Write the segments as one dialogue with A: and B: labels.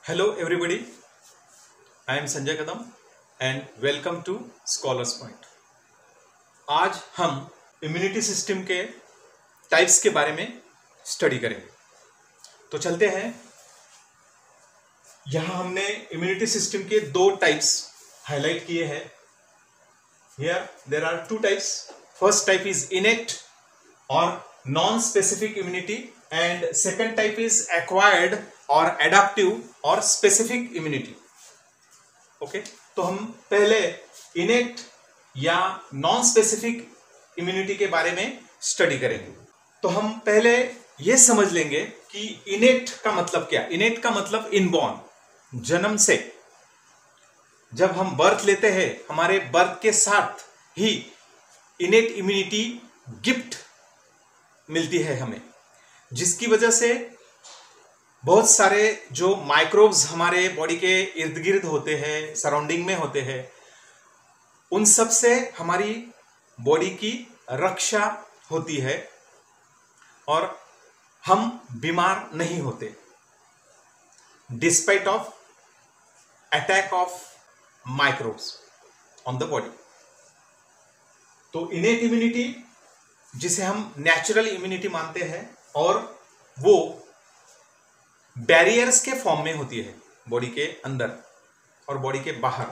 A: Hello everybody, I am Sanjay Kadam and welcome to Scholars Point। आज हम immunity system के types के बारे में स्टडी करेंगे। तो चलते हैं। यहाँ हमने इम्यूनिटी सिस्टम के दो टाइप्स हाईलाइट किए हैं। Here there are two types. First type is innate or non-specific immunity and second type is acquired or adaptive or specific immunity. Okay? तो हम पहले innate या non-specific immunity के बारे में स्टडी करेंगे। तो हम पहले ये समझ लेंगे कि innate का मतलब क्या। innate का मतलब इनबॉर्न, जन्म से। जब हम बर्थ लेते हैं, हमारे बर्थ के साथ ही इनेट इम्यूनिटी गिफ्ट मिलती है हमें, जिसकी वजह से बहुत सारे जो माइक्रोब्स हमारे बॉडी के इर्द गिर्द होते हैं, सराउंडिंग में होते हैं, उन सब से हमारी बॉडी की रक्षा होती है और हम बीमार नहीं होते despite of attack of microbes on the body. तो इनेट इम्यूनिटी जिसे हम नेचुरल इम्यूनिटी मानते हैं, और वो बैरियर्स के फॉर्म में होती है बॉडी के अंदर और बॉडी के बाहर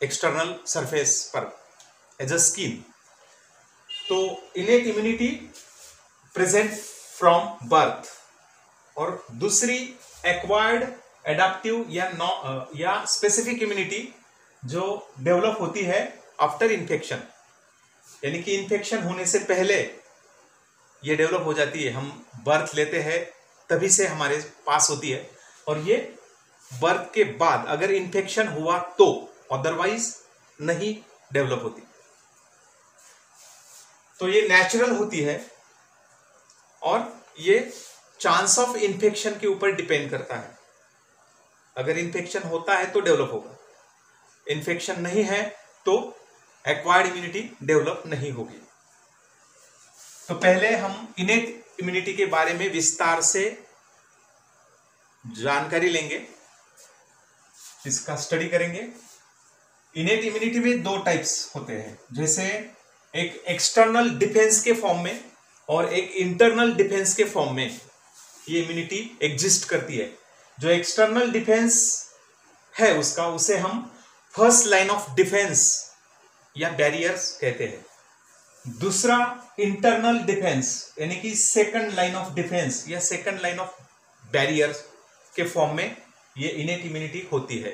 A: एक्सटर्नल सरफेस पर एज अ स्किन। तो innate immunity present from birth, और दूसरी एक्वायर्ड एडाप्टिव या स्पेसिफिक इम्यूनिटी जो डेवलप होती है आफ्टर इन्फेक्शन, यानी कि इन्फेक्शन होने से पहले ये डेवलप हो जाती है। हम बर्थ लेते हैं तभी से हमारे पास होती है, और ये बर्थ के बाद अगर इन्फेक्शन हुआ तो, अदरवाइज नहीं डेवलप होती। तो ये नेचुरल होती है और ये चांस ऑफ इन्फेक्शन के ऊपर डिपेंड करता है। अगर इन्फेक्शन होता है तो डेवलप होगा, इन्फेक्शन नहीं है तो एक्वायर्ड इम्यूनिटी डेवलप नहीं होगी। तो पहले हम इनेट इम्यूनिटी के बारे में विस्तार से जानकारी लेंगे, इसका स्टडी करेंगे। इनेट इम्यूनिटी में दो टाइप्स होते हैं, जैसे एक एक्सटर्नल डिफेंस के फॉर्म में और एक इंटरनल डिफेंस के फॉर्म में ये इम्यूनिटी एग्जिस्ट करती है। जो एक्सटर्नल डिफेंस है उसे हम फर्स्ट लाइन ऑफ डिफेंस या बैरियर्स कहते हैं। दूसरा इंटरनल डिफेंस यानी कि सेकंड लाइन ऑफ डिफेंस या सेकंड लाइन ऑफ बैरियर्स के फॉर्म में ये इनेट इम्यूनिटी होती है।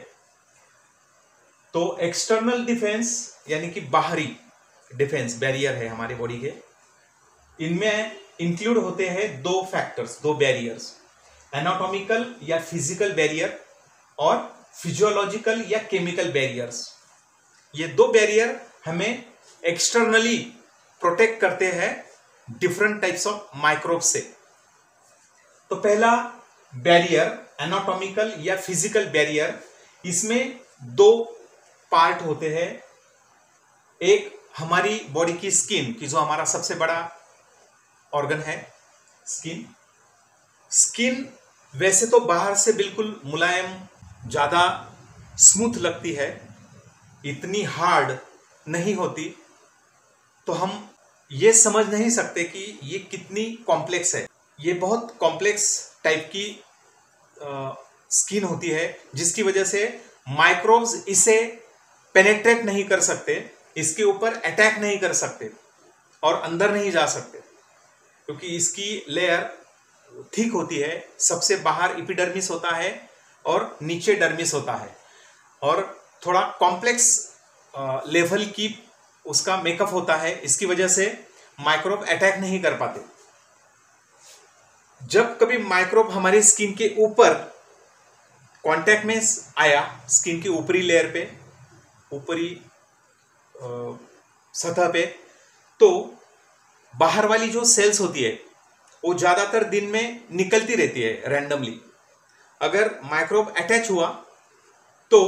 A: तो एक्सटर्नल डिफेंस यानी कि बाहरी डिफेंस बैरियर है हमारे बॉडी के, इनमें इंक्लूड होते हैं दो फैक्टर्स, दो बैरियर्स, एनाटॉमिकल या फिजिकल बैरियर और फिजियोलॉजिकल या केमिकल बैरियर्स। ये दो बैरियर हमें एक्सटर्नली प्रोटेक्ट करते हैं डिफरेंट टाइप्स ऑफ माइक्रोब से। तो पहला बैरियर एनाटॉमिकल या फिजिकल बैरियर, इसमें दो पार्ट होते हैं। एक हमारी बॉडी की स्किन की, जो हमारा सबसे बड़ा ऑर्गन है स्किन। स्किन वैसे तो बाहर से बिल्कुल मुलायम, ज्यादा स्मूथ लगती है, इतनी हार्ड नहीं होती, तो हम ये समझ नहीं सकते कि ये कितनी कॉम्प्लेक्स है। ये बहुत कॉम्प्लेक्स टाइप की स्किन होती है, जिसकी वजह से माइक्रोब्स इसे पेनेट्रेट नहीं कर सकते, इसके ऊपर अटैक नहीं कर सकते और अंदर नहीं जा सकते, क्योंकि इसकी लेयर थिक होती है। सबसे बाहर एपिडर्मिस होता है और नीचे डर्मिस होता है, और थोड़ा कॉम्प्लेक्स लेवल की उसका मेकअप होता है। इसकी वजह से माइक्रोब अटैक नहीं कर पाते। जब कभी माइक्रोब हमारी स्किन के ऊपर कांटेक्ट में आया, स्किन की ऊपरी लेयर पे, ऊपरी सतह पे, तो बाहर वाली जो सेल्स होती है वो ज्यादातर दिन में निकलती रहती है रैंडमली। अगर माइक्रोब अटैच हुआ तो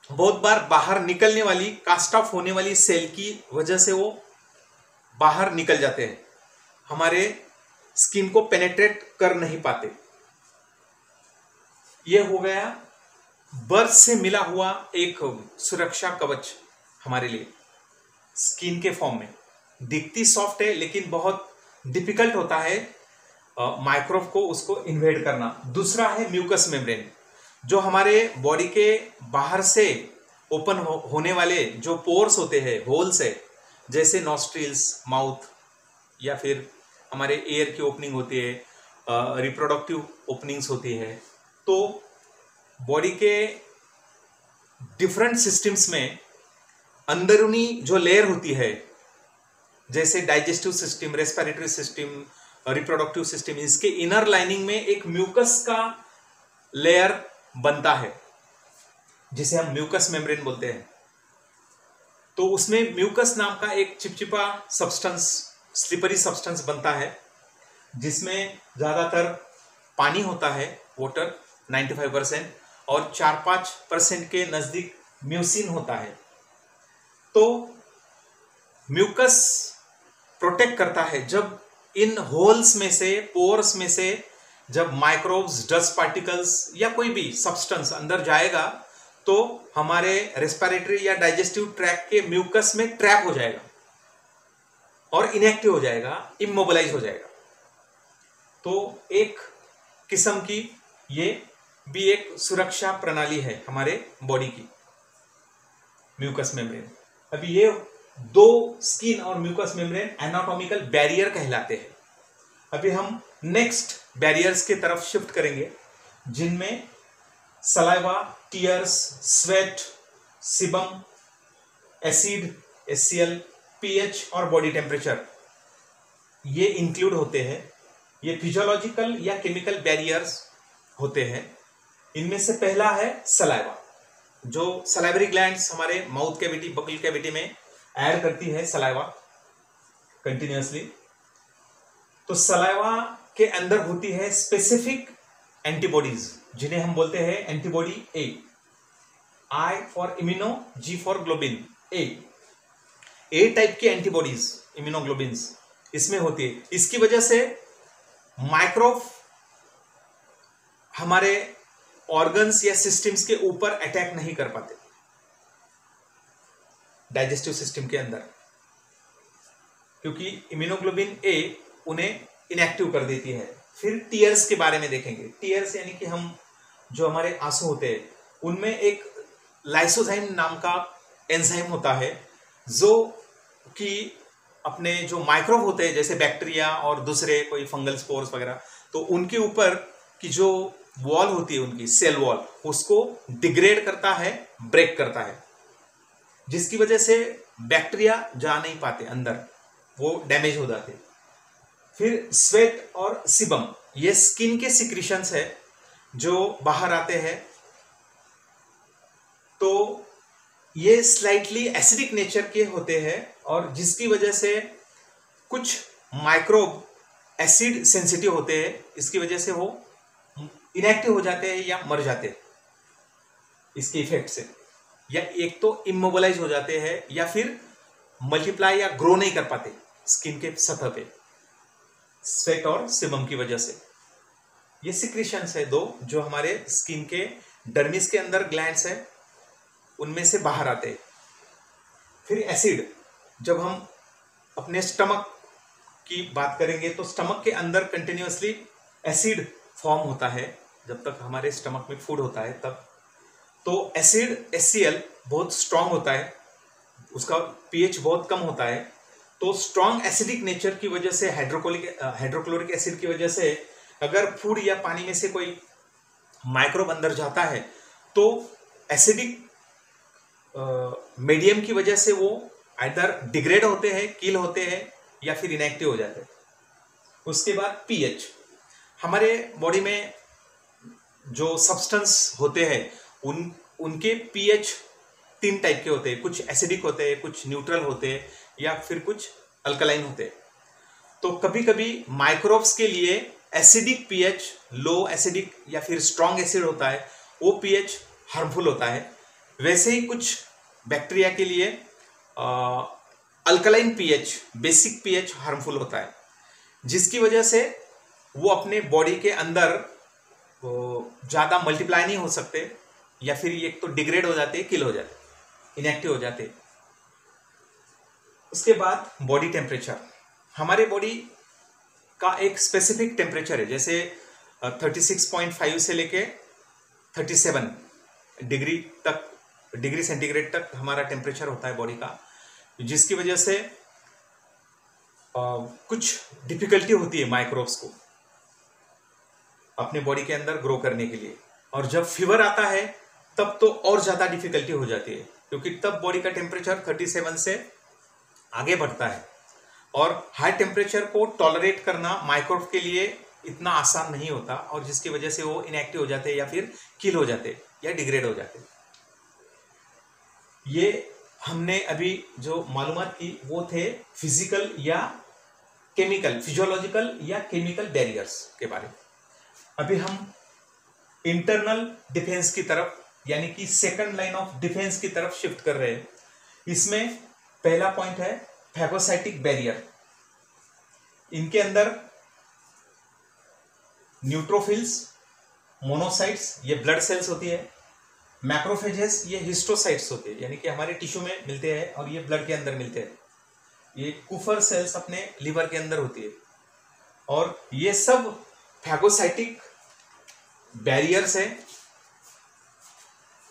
A: बहुत बार बाहर निकलने वाली, कास्ट ऑफ होने वाली सेल की वजह से वो बाहर निकल जाते हैं, हमारे स्किन को पेनेट्रेट कर नहीं पाते। ये हो गया बर्थ से मिला हुआ एक सुरक्षा कवच हमारे लिए, स्किन के फॉर्म में। दिखती सॉफ्ट है लेकिन बहुत डिफिकल्ट होता है माइक्रोब को उसको इन्वेड करना। दूसरा है म्यूकस मेम्ब्रेन, जो हमारे बॉडी के बाहर से ओपन होने वाले जो पोर्स होते हैं, होल्स है, जैसे नॉस्ट्रिल्स, माउथ, या फिर हमारे एयर की ओपनिंग होती है, रिप्रोडक्टिव ओपनिंग्स होती है। तो बॉडी के डिफरेंट सिस्टम्स में अंदरूनी जो लेयर होती है, जैसे digestive system, respiratory system, reproductive system, इसके इनर लाइनिंग में एक म्यूकस का लेयर बनता है जिसे हम म्यूकस मेम्ब्रेन बोलते हैं। तो उसमें म्यूकस नाम का एक चिपचिपा सब्सटेंस, स्लिपरी सब्सटेंस बनता है, जिसमें ज्यादातर पानी होता है, वाटर 95%, और 4-5% के नजदीक म्यूसिन होता है। तो म्यूकस प्रोटेक्ट करता है जब इन होल्स में से, पोर्स में से जब माइक्रोब्स, डस्ट पार्टिकल्स या कोई भी सब्सटेंस अंदर जाएगा तो हमारे रेस्पिरेटरी या डाइजेस्टिव ट्रैक्ट के म्यूकस में ट्रैप हो जाएगा और इनएक्टिव हो जाएगा, इमोबिलाइज हो जाएगा। तो एक किस्म की ये भी एक सुरक्षा प्रणाली है हमारे बॉडी की, म्यूकस मेम्ब्रेन। अभी ये दो, स्किन और म्यूकस मेम्ब्रेन, एनाटॉमिकल बैरियर कहलाते हैं। अभी हम नेक्स्ट बैरियर्स की तरफ शिफ्ट करेंगे, जिनमें saliva, tears, sweat, sebum, acid, HCl, pH और बॉडी टेम्परेचर ये इंक्लूड होते हैं। ये फिजियोलॉजिकल या केमिकल बैरियर्स होते हैं। इनमें से पहला है सलाइवा, जो सलाइवरी ग्लैंड्स हमारे माउथ कैविटी, बकल कैविटी में ऐड करती है सलाइवा कंटिन्यूअसली। तो सलाइवा के अंदर होती है स्पेसिफिक एंटीबॉडीज, जिन्हें हम बोलते हैं antibody A. I for immuno, G for globin, A type की एंटीबॉडीज, इम्यूनोग्लोबिन्स इसमें होती है। इसकी वजह से माइक्रोब हमारे ऑर्गन्स या सिस्टम्स के ऊपर अटैक नहीं कर पाते डाइजेस्टिव सिस्टम के अंदर, क्योंकि इम्यूनोग्लोबिन ए उन्हें इनएक्टिव कर देती है। फिर टीयर्स के बारे में देखेंगे। टीयर्स यानी कि हम जो हमारे आंसू होते हैं, उनमें एक लाइसोजाइम नाम का एंजाइम होता है, जो कि अपने जो माइक्रोब होते हैं जैसे बैक्टीरिया और दूसरे कोई फंगल स्पोर्स वगैरह, तो उनके ऊपर की जो वॉल होती है, उनकी सेल वॉल, उसको डिग्रेड करता है, ब्रेक करता है, जिसकी वजह से बैक्टीरिया जा नहीं पाते अंदर, वो डैमेज हो जाते। फिर स्वेट और सीबम, ये स्किन के सिक्रीशंस है जो बाहर आते हैं। तो ये स्लाइटली एसिडिक नेचर के होते हैं, और जिसकी वजह से कुछ माइक्रोब एसिड सेंसिटिव होते हैं, इसकी वजह से वो इनएक्टिव हो जाते हैं या मर जाते हैं इसके इफेक्ट से, या एक तो इमोबिलाइज हो जाते हैं या फिर मल्टीप्लाई या ग्रो नहीं कर पाते स्किन के सतह पे, स्वेट और सीबम की वजह से। ये सिक्रीशंस है दो, जो हमारे स्किन के डर्मिस के अंदर ग्लैंड्स है, उनमें से बाहर आते हैं। फिर एसिड, जब हम अपने स्टमक की बात करेंगे तो स्टमक के अंदर कंटिन्यूअसली एसिड फॉर्म होता है, जब तक हमारे स्टमक में फूड होता है तब। तो एसिड HCl बहुत स्ट्रांग होता है, उसका pH बहुत कम होता है। तो स्ट्रांग एसिडिक नेचर की वजह से, हाइड्रोक्लोरिक एसिड की वजह से, अगर फूड या पानी में से कोई माइक्रोब अंदर जाता है तो एसिडिक मीडियम की वजह से वो आइदर डिग्रेड होते हैं, किल होते हैं, या फिर इनएक्टिव हो जाते हैं। उसके बाद pH, हमारे बॉडी में जो सब्सटेंस होते हैं उनके pH 3 टाइप के होते हैं, कुछ एसिडिक होते हैं, कुछ न्यूट्रल होते हैं, या फिर कुछ अल्कलाइन होते हैं। तो कभी कभी माइक्रोब्स के लिए एसिडिक pH, लो एसिडिक या फिर स्ट्रॉन्ग एसिड होता है, वो pH हार्मफुल होता है। वैसे ही कुछ बैक्टीरिया के लिए alkaline pH, basic pH harmful होता है, जिसकी वजह से वो अपने बॉडी के अंदर ज़्यादा मल्टीप्लाई नहीं हो सकते, या फिर ये तो डिग्रेड हो जाते, किल हो जाते, इनएक्टिव हो जाते। उसके बाद बॉडी टेम्परेचर, हमारे बॉडी का एक स्पेसिफिक टेम्परेचर है, जैसे 36.5 से लेके 37 डिग्री तक, डिग्री सेंटीग्रेड तक हमारा टेम्परेचर होता है बॉडी का, जिसकी वजह से कुछ डिफिकल्टी होती है माइक्रोब्स को अपने बॉडी के अंदर ग्रो करने के लिए। और जब फीवर आता है तब तो और ज़्यादा डिफिकल्टी हो जाती है, क्योंकि तब बॉडी का टेम्परेचर 37 से आगे बढ़ता है, और हाई टेम्परेचर को टॉलरेट करना माइक्रोब के लिए इतना आसान नहीं होता, और जिसकी वजह से वो इनएक्टिव हो जाते या फिर किल हो जाते या डिग्रेड हो जाते। ये हमने अभी जो मालूमात की वो थे फिजिकल या केमिकल, फिजियोलॉजिकल या केमिकल बैरियर्स के बारे में। अभी हम इंटरनल डिफेंस की तरफ, यानी कि सेकंड लाइन ऑफ डिफेंस की तरफ शिफ्ट कर रहे हैं। इसमें पहला पॉइंट है फैगोसाइटिक बैरियर। इनके अंदर न्यूट्रोफिल्स, मोनोसाइट्स ये ब्लड सेल्स होती है, मैक्रोफेजेस ये हिस्टोसाइट्स होते हैं, यानी कि हमारे टिश्यू में मिलते हैं और ये ब्लड के अंदर मिलते हैं। ये कुफर सेल्स अपने लिवर के अंदर होती है, और ये सब फैगोसाइटिक बैरियर्स है।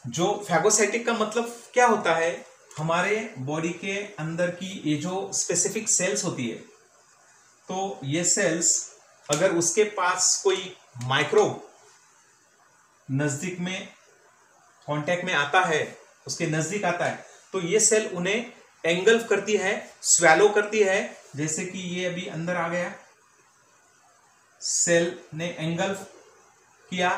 A: जो फैगोसाइटिक का मतलब क्या होता है, हमारे बॉडी के अंदर की ये जो स्पेसिफिक सेल्स होती है, तो ये सेल्स अगर उसके पास कोई माइक्रोब नजदीक में कांटेक्ट में आता है, उसके नजदीक आता है, तो ये सेल उन्हें एंगल्फ करती है, स्वेलो करती है। जैसे कि ये अभी अंदर आ गया, सेल ने एंगल्फ किया,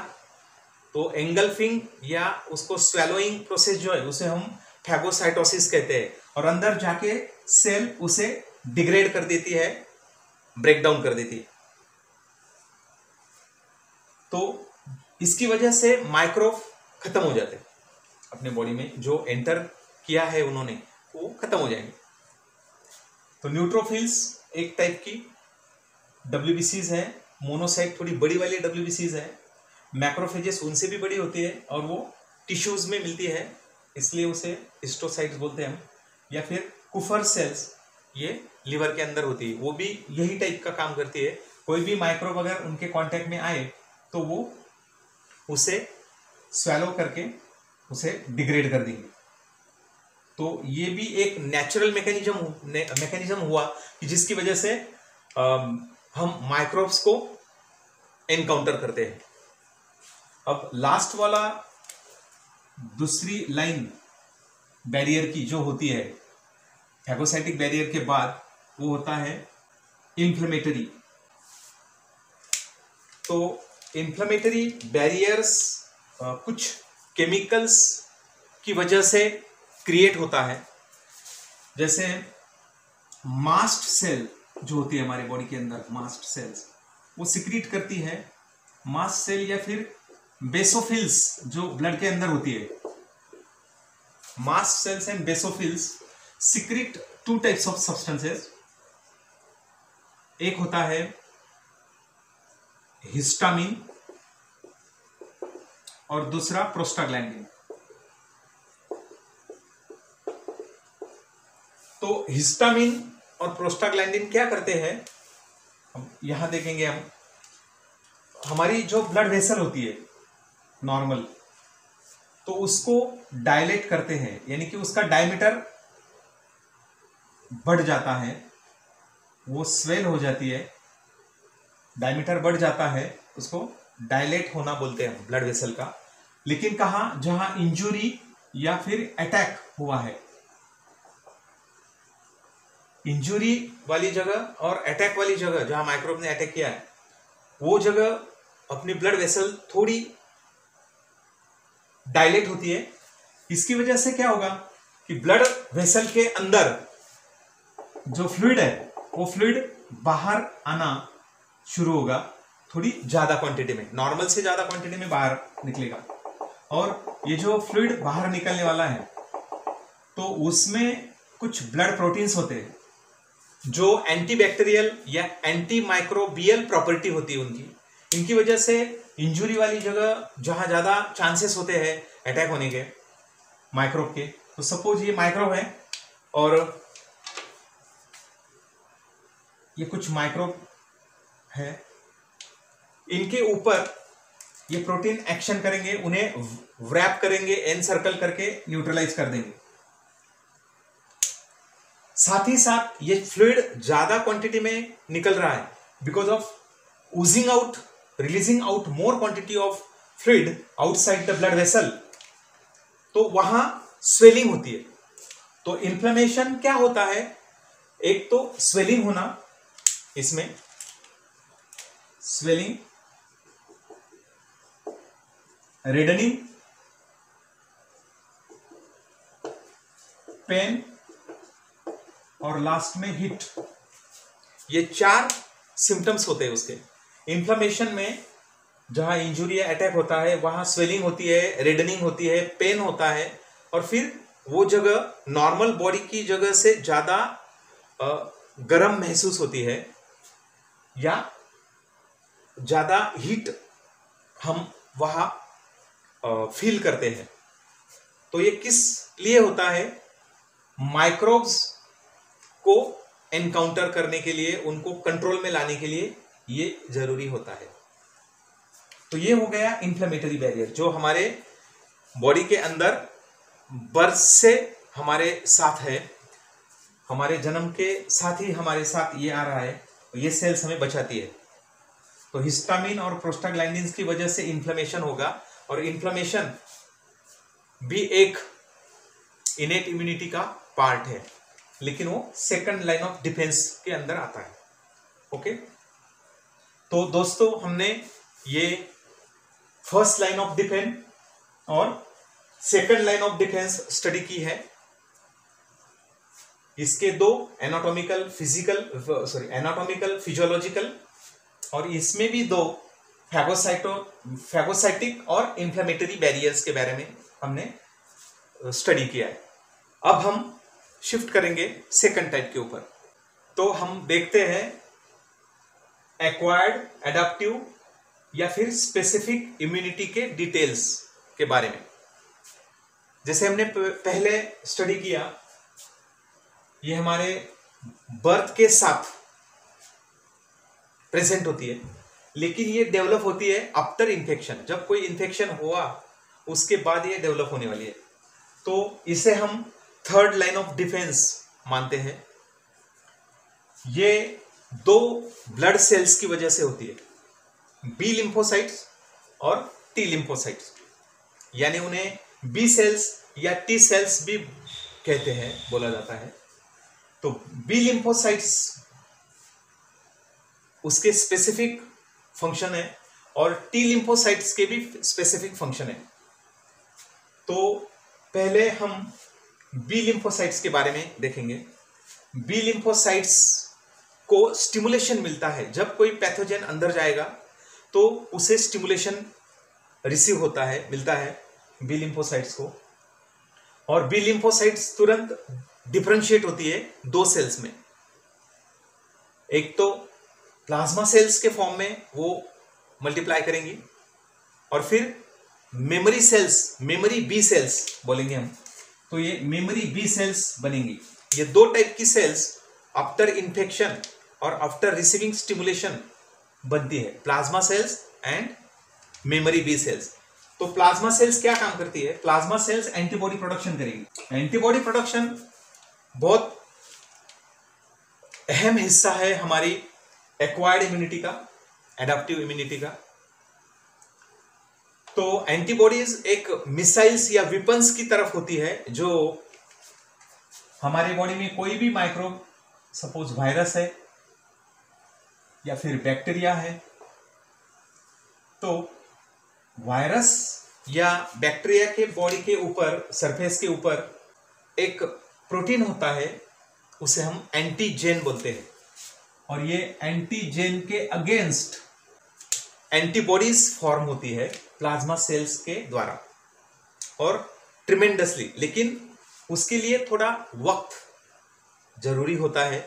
A: तो एंगल्फिंग या उसको स्वेलोइंग प्रोसेस जो है उसे हम फैगोसाइटोसिस कहते हैं, और अंदर जाके सेल उसे डिग्रेड कर देती है, ब्रेक डाउन कर देती है। तो इसकी वजह से माइक्रोब खत्म हो जाते हैं अपने बॉडी में, जो एंटर किया है उन्होंने वो खत्म हो जाएंगे। तो न्यूट्रोफिल्स एक टाइप की डब्ल्यूबीसीज है, मोनोसाइट थोड़ी बड़ी वाली डब्ल्यूबीसीज है, मैक्रोफेजेस उनसे भी बड़ी होती है और वो टिश्यूज में मिलती है, इसलिए उसे हिस्टोसाइट्स बोलते हैं हम। या फिर कुफर सेल्स ये लिवर के अंदर होती है, वो भी यही टाइप का काम करती है। कोई भी माइक्रोब अगर उनके कांटेक्ट में आए तो वो उसे स्वेलो करके उसे डिग्रेड कर देंगे। तो ये भी एक नेचुरल मैकेनिज्म हुआ कि जिसकी वजह से हम माइक्रोब्स को एनकाउंटर करते हैं। अब लास्ट वाला दूसरी लाइन बैरियर की जो होती है फैगोसाइटिक बैरियर के बाद, वो होता है इन्फ्लेमेटरी। तो इन्फ्लेमेटरी बैरियर्स कुछ केमिकल्स की वजह से क्रिएट होता है। जैसे मास्ट सेल जो होती है हमारे बॉडी के अंदर, मास्ट सेल्स वो सिक्रीट करती है, मास्ट सेल या फिर बेसोफिल्स जो ब्लड के अंदर होती है। Mast cells and basophils secrete two types of substances. एक होता है हिस्टामिन और दूसरा प्रोस्टाग्लैंडिन। तो हिस्टामिन और प्रोस्टाग्लैंडिन क्या करते हैं, यहां देखेंगे हम। हमारी जो ब्लड वेसल होती है नॉर्मल, तो उसको डायलेट करते हैं, यानी कि उसका डायमीटर बढ़ जाता है, वो स्वेल हो जाती है, डायमीटर बढ़ जाता है, उसको डायलेट होना बोलते हैं ब्लड वेसल का। लेकिन कहाँ, जहां इंजुरी या फिर अटैक हुआ है, इंजुरी वाली जगह और अटैक वाली जगह जहां माइक्रोब ने अटैक किया है, वो जगह अपनी ब्लड वेसल थोड़ी डायलेट होती है। इसकी वजह से क्या होगा कि ब्लड वेसल के अंदर जो फ्लूइड है वो फ्लूइड बाहर आना शुरू होगा, थोड़ी ज्यादा क्वांटिटी में, नॉर्मल से ज्यादा क्वांटिटी में बाहर निकलेगा। और ये जो फ्लूइड बाहर निकलने वाला है, तो उसमें कुछ ब्लड प्रोटीन्स होते हैं जो एंटीबैक्टीरियल या एंटी माइक्रोबियल प्रॉपर्टी होती है उनकी। इनकी वजह से इंजुरी वाली जगह जहां ज्यादा चांसेस होते हैं अटैक होने के माइक्रोब के, तो सपोज ये माइक्रोब है और ये कुछ माइक्रोब है, इनके ऊपर ये प्रोटीन एक्शन करेंगे, उन्हें व्रैप करेंगे, एन सर्कल करके न्यूट्रलाइज कर देंगे। साथ ही साथ ये फ्लूइड ज्यादा क्वांटिटी में निकल रहा है because of Ojing out, releasing out more quantity of fluid outside the blood vessel, तो वहां स्वेलिंग होती है। तो इन्फ्लेमेशन क्या होता है, एक तो स्वेलिंग होना, इसमें स्वेलिंग, रेडनिंग, पेन और लास्ट में हीट, ये 4 सिम्टम्स होते हैं उसके। इन्फ्लेमेशन में जहां इंजुरी अटैक होता है वहां स्वेलिंग होती है, रेडनिंग होती है, पेन होता है, और फिर वो जगह नॉर्मल बॉडी की जगह से ज्यादा गर्म महसूस होती है या ज्यादा हीट हम वहां फील करते हैं। तो ये किस लिए होता है, माइक्रोब्स को एनकाउंटर करने के लिए, उनको कंट्रोल में लाने के लिए ये जरूरी होता है। तो ये हो गया इन्फ्लेमेटरी बैरियर जो हमारे बॉडी के अंदर बर्थ से हमारे साथ है, हमारे जन्म के साथ ही हमारे साथ ये आ रहा है, ये सेल्स हमें बचाती है। तो हिस्टामिन और प्रोस्टाग्लैंडिन्स की वजह से इन्फ्लेमेशन होगा, और इन्फ्लेमेशन भी एक इनेट इम्यूनिटी का पार्ट है, लेकिन वो सेकंड लाइन ऑफ डिफेंस के अंदर आता है। ओके, तो दोस्तों हमने ये फर्स्ट लाइन ऑफ डिफेंस और second line of defence study की है। इसके 2 एनाटॉमिकल फिजियोलॉजिकल, और इसमें भी 2 फैगोसाइटिक और इन्फ्लेमेटरी बैरियर्स के बारे में हमने स्टडी किया है। अब हम शिफ्ट करेंगे सेकंड टाइप के ऊपर। तो हम देखते हैं एक्वायर्ड, एडाप्टिव या फिर स्पेसिफिक इम्यूनिटी के डिटेल्स के बारे में। जैसे हमने पहले स्टडी किया, ये हमारे बर्थ के साथ प्रेजेंट होती है, लेकिन ये डेवलप होती है आफ्टर इन्फेक्शन। जब कोई इन्फेक्शन हुआ उसके बाद ये डेवलप होने वाली है, तो इसे हम थर्ड लाइन ऑफ डिफेंस मानते हैं। ये 2 ब्लड सेल्स की वजह से होती है, बी लिम्फोसाइट्स और टी लिम्फोसाइट्स, यानी उन्हें बी सेल्स या टी सेल्स भी कहते हैं, बोला जाता है। तो बी लिम्फोसाइट्स उसके स्पेसिफिक फंक्शन है और टी लिम्फोसाइट्स के भी स्पेसिफिक फंक्शन है। तो पहले हम बी लिम्फोसाइट्स के बारे में देखेंगे। बी लिम्फोसाइट्स को स्टिमुलेशन मिलता है, जब कोई पैथोजन अंदर जाएगा तो उसे स्टिमुलेशन रिसीव होता है, मिलता है बी लिम्फोसाइट्स को। और बी लिम्फोसाइट्स तुरंत डिफरेंशिएट होती है 2 सेल्स में, एक तो प्लाज्मा सेल्स के फॉर्म में वो मल्टीप्लाई करेंगी, और फिर memory cells, memory B cells बोलेंगे हम, तो ये मेमोरी बी सेल्स बनेंगी। ये 2 टाइप की सेल्स आफ्टर इन्फेक्शन और आफ्टर रिसीविंग स्टिमुलेशन बनती है, plasma cells and memory B cells. तो प्लाज्मा सेल्स क्या काम करती है, प्लाज्मा सेल्स एंटीबॉडी प्रोडक्शन करेगी। एंटीबॉडी प्रोडक्शन बहुत अहम हिस्सा है हमारी एक्वायर्ड इम्यूनिटी का, एडाप्टिव इम्यूनिटी का। तो एंटीबॉडीज एक मिसाइल्स या वेपन्स की तरफ होती है, जो हमारे बॉडी में कोई भी माइक्रोब, सपोज वायरस है या फिर बैक्टीरिया है, तो वायरस या बैक्टीरिया के बॉडी के ऊपर, सरफेस के ऊपर एक प्रोटीन होता है, उसे हम एंटीजेन बोलते हैं, और ये एंटीजेन के अगेंस्ट एंटीबॉडीज फॉर्म होती है प्लाज्मा सेल्स के द्वारा, और ट्रिमेंडसली, लेकिन उसके लिए थोड़ा वक्त जरूरी होता है।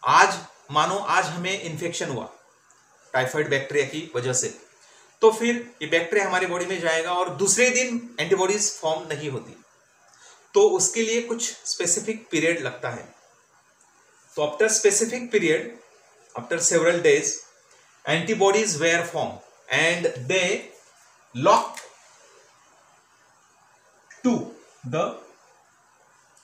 A: आज मानो आज हमें इन्फेक्शन हुआ टाइफाइड बैक्टीरिया की वजह से, तो फिर ये बैक्टीरिया हमारे बॉडी में जाएगा और दूसरे दिन एंटीबॉडीज फॉर्म नहीं होती, तो उसके लिए कुछ स्पेसिफिक पीरियड लगता है। तो after specific period, after several days, antibodies were form and they lock to the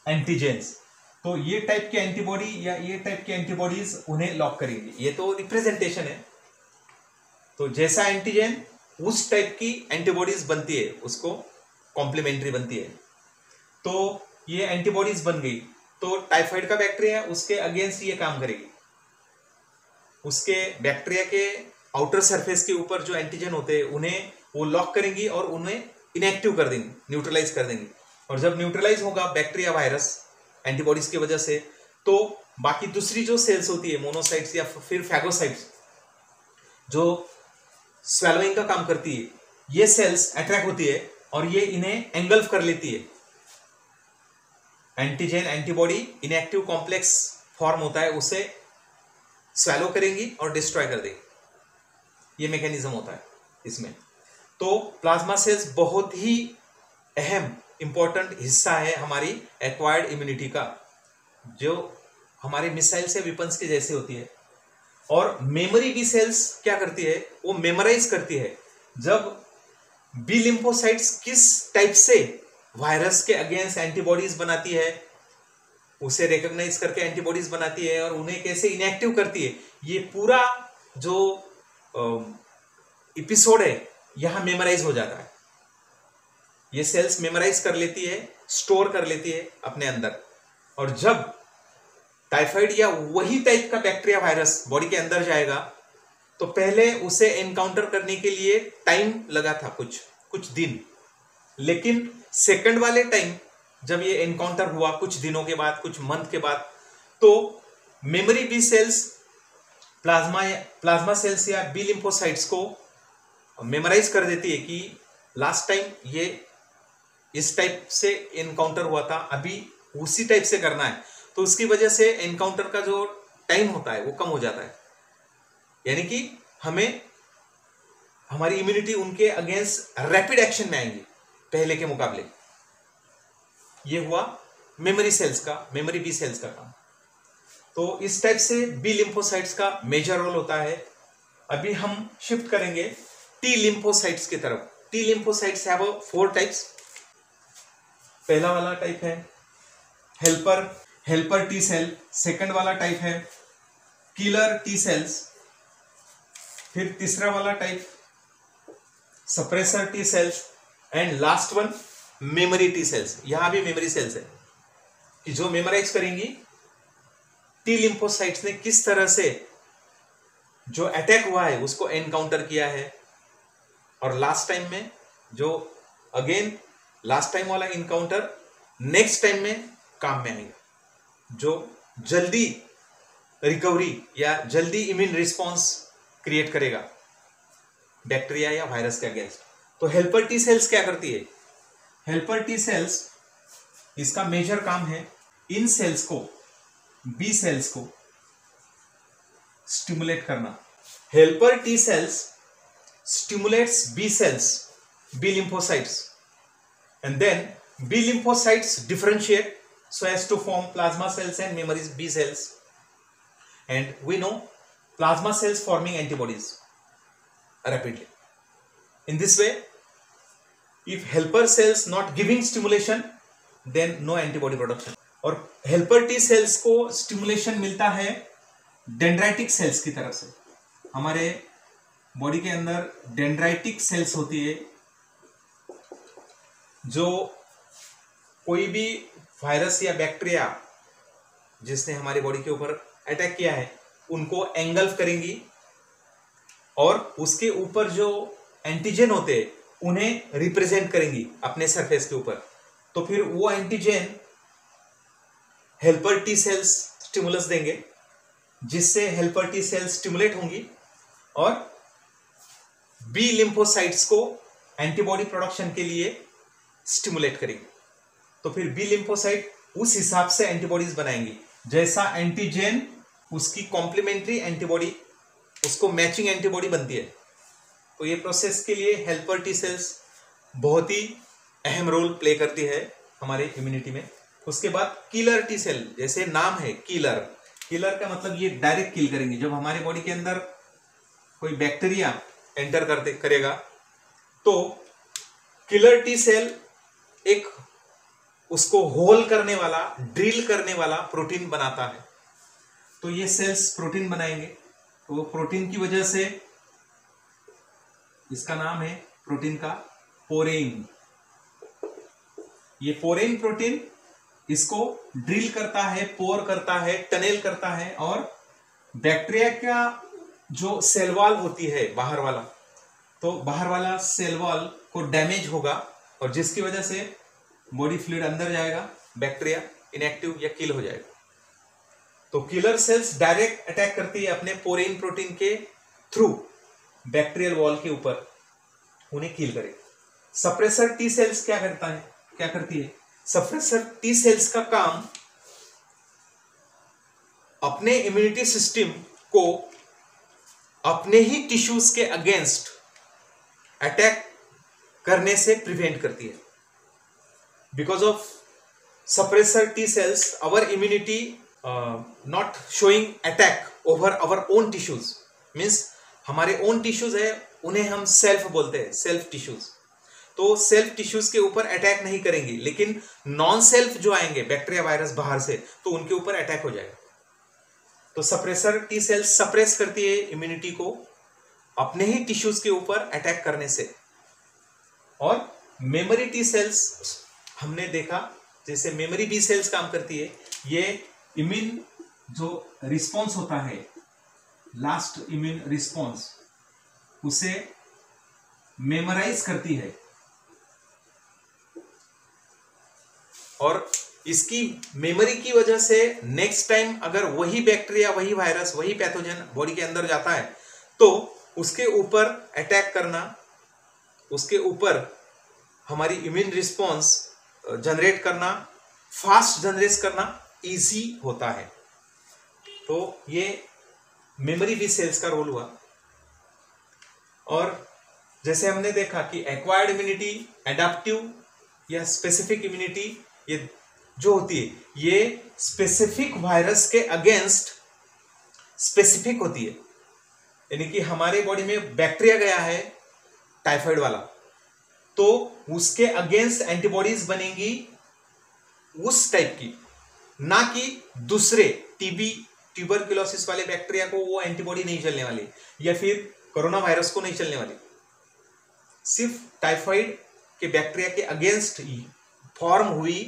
A: antigens. तो ये टाइप के एंटीबॉडी या ये टाइप के एंटीबॉडीज उन्हें लॉक करेंगे। ये तो रिप्रेजेंटेशन है। तो जैसा एंटीजन उस टाइप की एंटीबॉडीज बनती है, उसको कॉम्प्लीमेंट्री बनती है। तो ये एंटीबॉडीज बन गई, तो टाइफाइड का बैक्टीरिया उसके अगेंस्ट ये काम करेगी। उसके बैक्टीरिया के आउटर सरफेस के ऊपर जो एंटीजन होते हैं उन्हें वो लॉक करेंगी और उन्हें इनएक्टिव कर देंगी, न्यूट्रलाइज कर देंगी। और जब न्यूट्रलाइज होगा बैक्टीरिया वायरस एंटीबॉडीज की वजह से, तो बाकी दूसरी जो सेल्स होती है, मोनोसाइट्स या फिर फैगोसाइट्स, जो स्वेलोइंग का काम करती है, ये सेल्स अट्रैक्ट होती है और ये इन्हें एंगल्फ कर लेती है। Antigen antibody inactive complex form होता है, उसे स्वेलो करेंगी और डिस्ट्रॉय कर देगी। ये मैकेनिज्म होता है इसमें। तो प्लाज्मा सेल्स बहुत ही अहम इंपॉर्टेंट हिस्सा है हमारी एक्वायर्ड इम्यूनिटी का, जो हमारे मिसाइल से वेपन्स के जैसे होती है। और मेमोरी बी सेल्स क्या करती है, वो मेमोराइज करती है। जब बी लिम्फोसाइट्स किस टाइप से वायरस के अगेंस्ट एंटीबॉडीज बनाती है, उसे रिकॉग्नाइज करके एंटीबॉडीज बनाती है और उन्हें कैसे इनएक्टिव करती है, ये पूरा जो एपिसोड है यहां मेमोराइज हो जाता है। ये सेल्स मेमोराइज कर लेती है, स्टोर कर लेती है अपने अंदर। और जब टाइफाइड या वही टाइप का बैक्टीरिया वायरस बॉडी के अंदर जाएगा, तो पहले उसे एनकाउंटर करने के लिए टाइम लगा था, कुछ दिन। लेकिन सेकंड वाले टाइम जब ये एनकाउंटर हुआ, कुछ दिनों के बाद, कुछ मंथ के बाद, तो memory B cells plasma cells या बी लिम्फोसाइट्स को मेमोराइज कर देती है कि लास्ट टाइम ये इस टाइप से एनकाउंटर हुआ था, अभी उसी टाइप से करना है। तो उसकी वजह से एनकाउंटर का जो टाइम होता है वो कम हो जाता है। यानी कि हमें हमारी इम्यूनिटी उनके अगेंस्ट रैपिड एक्शन में आएंगी पहले के मुकाबले। ये हुआ मेमोरी सेल्स का, मेमोरी बी सेल्स का काम। तो इस टाइप से बी लिम्फोसाइट्स का मेजर रोल होता है। अभी हम शिफ्ट करेंगे टी लिम्फोसाइट्स की तरफ। T lymphocytes have 4 types. पहला वाला टाइप है हेल्पर टी सेल। सेकंड वाला टाइप है किलर टी सेल्स। फिर तीसरा वाला type suppressor T sales and last one memory T cells. यहां भी मेमोरी सेल्स है कि जो मेमोराइज करेंगी टी लिम्फोसाइट्स ने किस तरह से जो अटैक हुआ है उसको एनकाउंटर किया है। और लास्ट टाइम में जो अगेन लास्ट टाइम वाला इनकाउंटर नेक्स्ट टाइम में काम में आएगा, जो जल्दी रिकवरी या जल्दी इम्यून रिस्पॉन्स क्रिएट करेगा बैक्टीरिया या वायरस के अगेंस्ट। तो हेल्पर टी सेल्स क्या करती है? हेल्पर टी सेल्स, इसका मेजर काम है इन सेल्स को, बी सेल्स को स्टिमुलेट करना। Helper T cells stimulates B cells, B lymphocytes, and then B lymphocytes differentiate so as to form plasma cells and memory B cells, and we know plasma cells forming antibodies rapidly. In this way, if helper cells not giving stimulation, then no antibody production. और helper T cells को stimulation मिलता है dendritic cells की तरफ से। हमारे body के अंदर डेंड्राइटिक सेल्स होती है, जो कोई भी वायरस या बैक्टीरिया जिसने हमारी बॉडी के ऊपर अटैक किया है उनको एंगल्फ करेंगी और उसके ऊपर जो एंटीजन होते हैं उन्हें रिप्रेजेंट करेंगी अपने सरफेस के ऊपर। तो फिर वो antigen helper T cells stimulus देंगे, जिससे हेल्पर टी सेल्स स्टिमुलेट होंगी और बी लिम्फोसाइट्स को एंटीबॉडी प्रोडक्शन के लिए स्टिमुलेट करेगी। तो फिर बी लिम्फोसाइट उस हिसाब से एंटीबॉडीज बनाएंगी, जैसा एंटीजन उसकी कॉम्प्लीमेंट्री एंटीबॉडी, उसको मैचिंग एंटीबॉडी बनती है। तो ये प्रोसेस के लिए हेल्पर टी सेल्स बहुत ही अहम रोल प्ले करती है हमारे इम्यूनिटी में। उसके बाद किलर टी सेल, जैसे नाम है किलर, किलर का मतलब ये डायरेक्ट किल करेंगे। जब हमारे बॉडी के अंदर कोई बैक्टीरिया एंटर करेगा तो किलर टी सेल एक उसको होल करने वाला, ड्रिल करने वाला प्रोटीन बनाता है। तो ये सेल्स प्रोटीन बनाएंगे, तो वो प्रोटीन की वजह से इसका नाम है प्रोटीन का पोरेन। ये पोरेन प्रोटीन इसको ड्रिल करता है, पोर करता है, टनेल करता है, और बैक्टीरिया का जो सेल वॉल होती है बाहर वाला, तो बाहर वाला सेल वॉल को डैमेज होगा और जिसकी वजह से बॉडी फ्लूइड अंदर जाएगा, बैक्टीरिया इनएक्टिव या किल हो जाएगा। तो किलर सेल्स डायरेक्ट अटैक करती है अपने पोरेन प्रोटीन के थ्रू बैक्टीरियल वॉल के ऊपर, उन्हें किल करेगा। सप्रेसर टी सेल्स क्या करती है? सप्रेसर टी सेल्स का काम अपने इम्यूनिटी सिस्टम को अपने ही टिश्यूज के अगेंस्ट अटैक करने से प्रिवेंट करती है। Because of suppressor T cells our immunity not showing attack over our own tissues, means हमारे ओन टिश्यूज है उन्हें हम सेल्फ बोलते हैं, सेल्फ टिश्यूज। तो सेल्फ टिश्यूज के ऊपर अटैक नहीं करेंगे, लेकिन नॉन सेल्फ जो आएंगे बैक्टीरिया वायरस बाहर से, तो उनके ऊपर अटैक हो जाएगा। तो सप्रेसर टी सेल्स सप्रेस करती है इम्यूनिटी को अपने ही टिश्यूज के ऊपर अटैक करने से। और मेमोरी टी सेल्स हमने देखा, जैसे मेमोरी बी सेल्स काम करती है, ये इम्यून जो रिस्पॉन्स होता है, लास्ट इम्यून रिस्पॉन्स, उसे मेमोराइज करती है और इसकी मेमोरी की वजह से नेक्स्ट टाइम अगर वही बैक्टीरिया, वही वायरस, वही पैथोजन बॉडी के अंदर जाता है तो उसके ऊपर अटैक करना, उसके ऊपर हमारी इम्यून रिस्पॉन्स जनरेट करना, फास्ट जनरेट करना इजी होता है। तो ये मेमोरी बी सेल्स का रोल हुआ। और जैसे हमने देखा कि एक्वायर्ड इम्यूनिटी, एडाप्टिव या स्पेसिफिक इम्यूनिटी, ये जो होती है ये स्पेसिफिक वायरस के अगेंस्ट स्पेसिफिक होती है। यानी कि हमारे बॉडी में बैक्टीरिया गया है टाइफाइड वाला, तो उसके अगेंस्ट एंटीबॉडीज बनेंगी उस टाइप की, ना कि दूसरे टीबी, ट्यूबरक्लोसिस वाले बैक्टीरिया को वो एंटीबॉडी नहीं चलने वाली, या फिर कोरोना वायरस को नहीं चलने वाली। सिर्फ टाइफाइड के बैक्टीरिया के अगेंस्ट फॉर्म हुई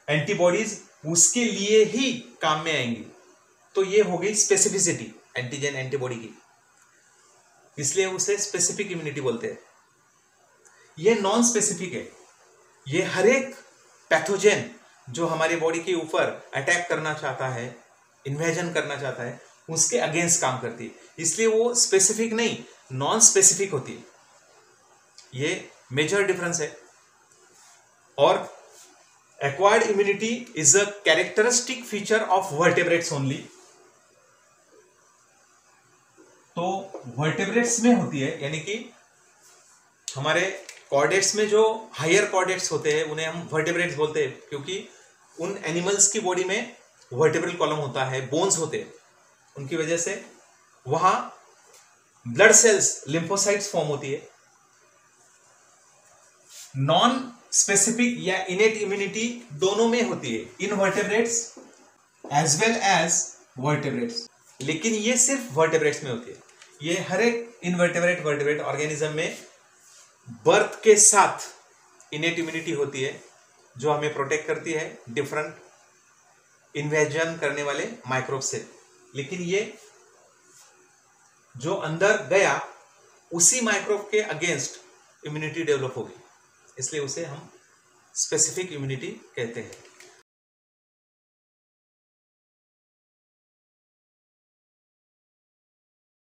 A: एंटीबॉडीज उसके लिए ही काम में आएंगी। तो ये हो गई स्पेसिफिसिटी एंटीजन एंटीबॉडी की, इसलिए उसे स्पेसिफिक इम्यूनिटी बोलते हैं। ये नॉन स्पेसिफिक है, ये हर एक पैथोजन जो हमारी बॉडी के ऊपर अटैक करना चाहता है, इन्वेजन करना चाहता है, उसके अगेंस्ट काम करती है, इसलिए वो स्पेसिफिक नहीं, नॉन स्पेसिफिक होती है। ये मेजर डिफरेंस है। और acquired immunity is a characteristic feature of vertebrates only. तो वर्टेब्रेट्स में होती है, यानी कि हमारे कॉर्डेट्स में जो हायर कॉर्डेट्स होते हैं उन्हें हम वर्टेब्रेट्स बोलते हैं, क्योंकि उन एनिमल्स की बॉडी में वर्टेब्रल कॉलम होता है, बोन्स होते हैं, उनकी वजह से वहां ब्लड सेल्स, लिम्फोसाइट्स फॉर्म होती है। नॉन स्पेसिफिक या इनेट इम्यूनिटी दोनों में होती है, invertebrates as well as vertebrates, लेकिन ये सिर्फ वर्टेब्रेट्स में होती है। ये हर एक इनवर्टेब्रेट ऑर्गेनिज्म में बर्थ के साथ इनेट इम्यूनिटी होती है, जो हमें प्रोटेक्ट करती है डिफरेंट इन्वेजन करने वाले माइक्रोब से। लेकिन ये जो अंदर गया उसी माइक्रोब के अगेंस्ट इम्यूनिटी डेवलप होगी, इसलिए उसे हम स्पेसिफिक इम्यूनिटी कहते हैं।